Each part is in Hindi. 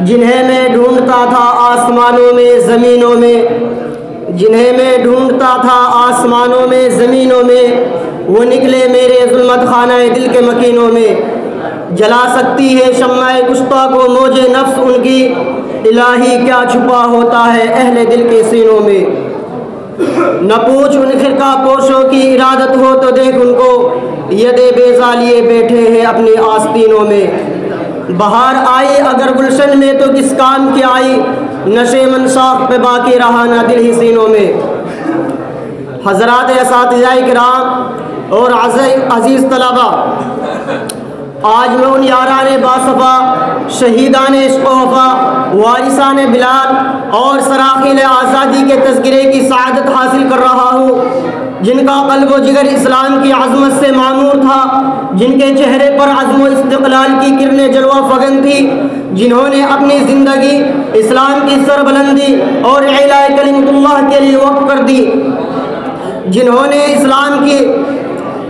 जिन्हें मैं ढूंढता था आसमानों में ज़मीनों में, जिन्हें मैं ढूंढता था आसमानों में ज़मीनों में, वो निकले मेरे ज़ुल्मत खानाए दिल के मकीनों में। जला सकती है शम्माए कुश्ता को मौजे नफ्स उनकी, इलाही क्या छुपा होता है अहले दिल के सीनों में। न पूछ उन खिरका पोशों की इरादत हो तो देख उनको, यदे बेजा लिए बैठे हैं अपनी आस्तीनों में। बहार आई अगर गुलशन में तो किस काम की आई, नशे मनसाख पे बाकी रहा ना दिल ही सीनों में। हज़रात असातिज़ाए किराम और अज़ीज़ तलबा, आज मैं उन यारान बासफ़ा, शहीदान इश्क़ व वफ़ा, वारिसान बिलाल और सराखिल आज़ादी के तज़किरे की सआदत हासिल कर रहा हूँ, जिनका क़ल्ब व जिगर इस्लाम की अज़मत से मामूर था, जिनके चेहरे पर अज़्म व इस्तिक़लाल की किरणें जलवा फगन थी, जिन्होंने अपनी ज़िंदगी इस्लाम की सरबुलंदी और इलाए कलिमतुल्लाह के लिए वक़्फ़ कर दी, जिन्होंने इस्लाम की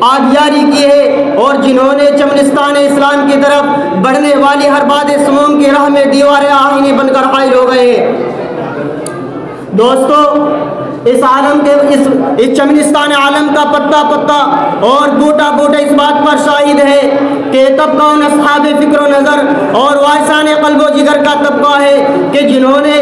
आबियारी की है और जिन्होंने चमनिस्तान इस्लाम की तरफ बढ़ने वाली हर बाद समूम की राह में दीवार आहीने बनकर हाइल हो गए हैं। दोस्तों, इस आलम के इस चमनिस्तान आलम का पत्ता पत्ता और बूटा बूटा इस बात पर शाहिद है कि तबका उन अस्हाबे फ़िक्र नज़र और वारिसाने क़ल्ब व जिगर का तबका है कि जिन्होंने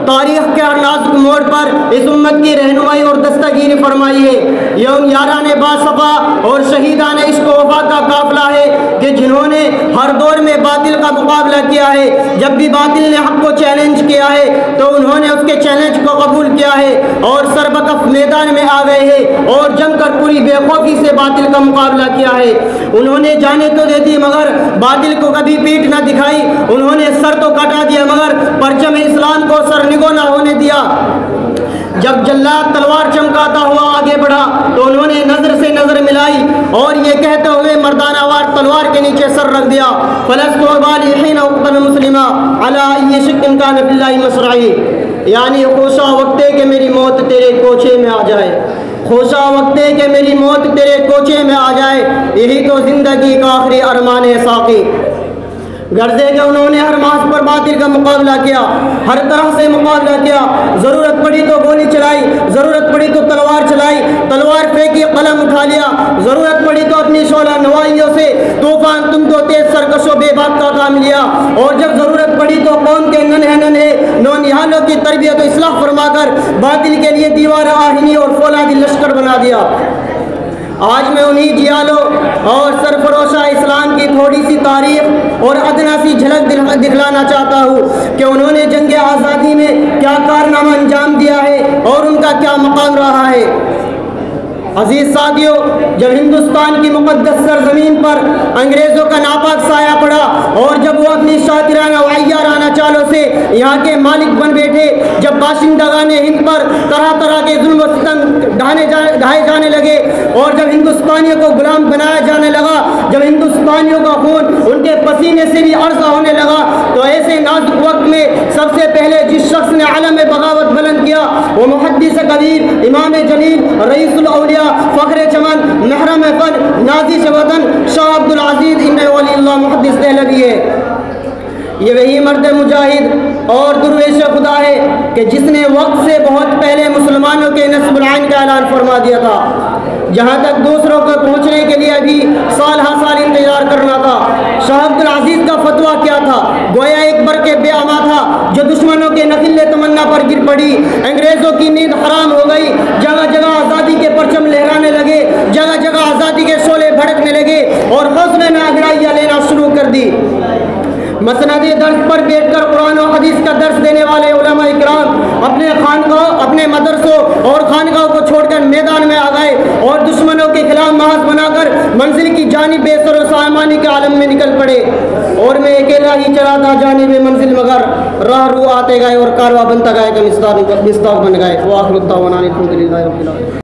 तारीख़ के हर नाजुक मोड़ पर इस उम्मत की रहनुमाई और दस्तगीरी फरमाई है। यह उन यारान बासफ़ा और शहीदान इश्क़ व वफ़ा का काफ़िला है कि जिन्होंने हर दौर में बातिल का मुकाबला किया है। जब भी बातिल ने हक़ को चैलेंज किया है तो उन्होंने उसके चैलेंज को कबूल किया है और सरबकफ मैदान में आ गए हैं और जमकर पूरी बेखौफी से बातिल का मुकाबला किया है। उन्होंने जाने तो दे दी मगर बातिल को कभी पीठ न दिखाई, उन्होंने सर तो कटा दिया मगर परचम इस्लाम को सरनिगो न होने दिया। जब जल्लाद तलवार चमकाता हुआ आगे बढ़ा तो उन्होंने नज़र से नज़र मिलाई और ये कहते हुए मर्दानावार तलवार के नीचे सर रख दिया, मुस्लिमा अला ये शिक्न का नबिल्लाहि मसराई, यानी खोशा वक्ते के मेरी मौत तेरे कोचे में आ जाए, खोशा वक्ते के मेरी मौत तेरे कोचे में आ जाए, यही तो ज़िंदगी का आखिरी अरमान है साक़ी। गर्जे के उन्होंने हर मास पर बातिल का मुकाबला किया, हर तरह से मुकाबला किया। ज़रूरत पड़ी तो गोली चलाई, ज़रूरत पड़ी तो तलवार चलाई, तलवार फेंकी कलम उठा लिया, ज़रूरत पड़ी तो अपनी शोला नवाइयों से तूफान तुम तो तेज सरकशो बेबाक का काम लिया, और जब ज़रूरत पड़ी तो कौम के नन्हे नौनिहालों की तरबियत इस्लाह फरमाकर बातिल के लिए दीवार आहिनी और फौलादी लश्कर बना दिया। आज मैं उन्हीं जियालों और सरफरोशा इस्लाम की थोड़ी सी तारीफ़ और अदना सी झलक दिखलाना चाहता हूँ कि उन्होंने जंग आज़ादी में क्या कारनामा अंजाम दिया है और उनका क्या मकाम रहा है। अजीज़ साथियों, जब हिंदुस्तान की मुक़द्दस सरज़मीन पर अंग्रेज़ों का नापाक साया पड़ा और जब वो अपनी शातिराना वाहियाराना चालों से यहाँ के मालिक बन बैठे, जब बाशिंदगान हिंद पर तरह तरह के जुल्म व सितम ढाए जाने लगे और जब हिंदुस्तानियों को गुलाम बनाया जाने लगा, जब हिंदुस्तानियों का खून उनके पसीने से भी अर्ज़ा होने लगा, तो ऐसे नाजुक वक्त में सबसे पहले जिस शख्स ने आलम बगावत बुलंद किया वो मुहद्दिस कबीर, इमाम जलील, रईसुल औलिया, फ़ख्र चमन, महरम फन, नाज़िश वतन शाह अब्दुल अज़ीज़ इब्न वलीउल्लाह मुहद्दिस देहलवी है। ये वही मर्द मुजाहिद और दुर्वेश खुदा है कि जिसने वक्त से बहुत पहले मुसलमानों के नस्ब आइन का ऐलान फरमा दिया था, जहाँ तक दूसरों को पहुँचने के लिए अभी साल हा साल इंतजार करना था। शाह अब्दुल अज़ीज़ का फतवा क्या था? गोया एक बरके बेअमा था जो दुश्मनों के नफिले तमन्ना पर गिर पड़ी। अंग्रेज़ों की नींद हराम हो गई, जगह जगह आज़ादी के परचम लहराने लगे, जगह जगह आज़ादी के शोले भड़कने लगे और हौसले में अंगड़ाइयाँ लेना शुरू कर दी। मसनदी दर्स पर बैठकर कुरान और हदीस का दर्स देने वाले उलमा इकराम अपने खानगाह, अपने मदरसों और खानगाह को छोड़कर मैदान में आ गए और दुश्मनों के खिलाफ महाज बनाकर मंजिल की जानिब बेसर सामानी के आलम में निकल पड़े। और मैं अकेला ही चला था जानिब मंजिल, मगर राह रू आते गए और कारवा बनता गए कि मिस्ताक बन गए।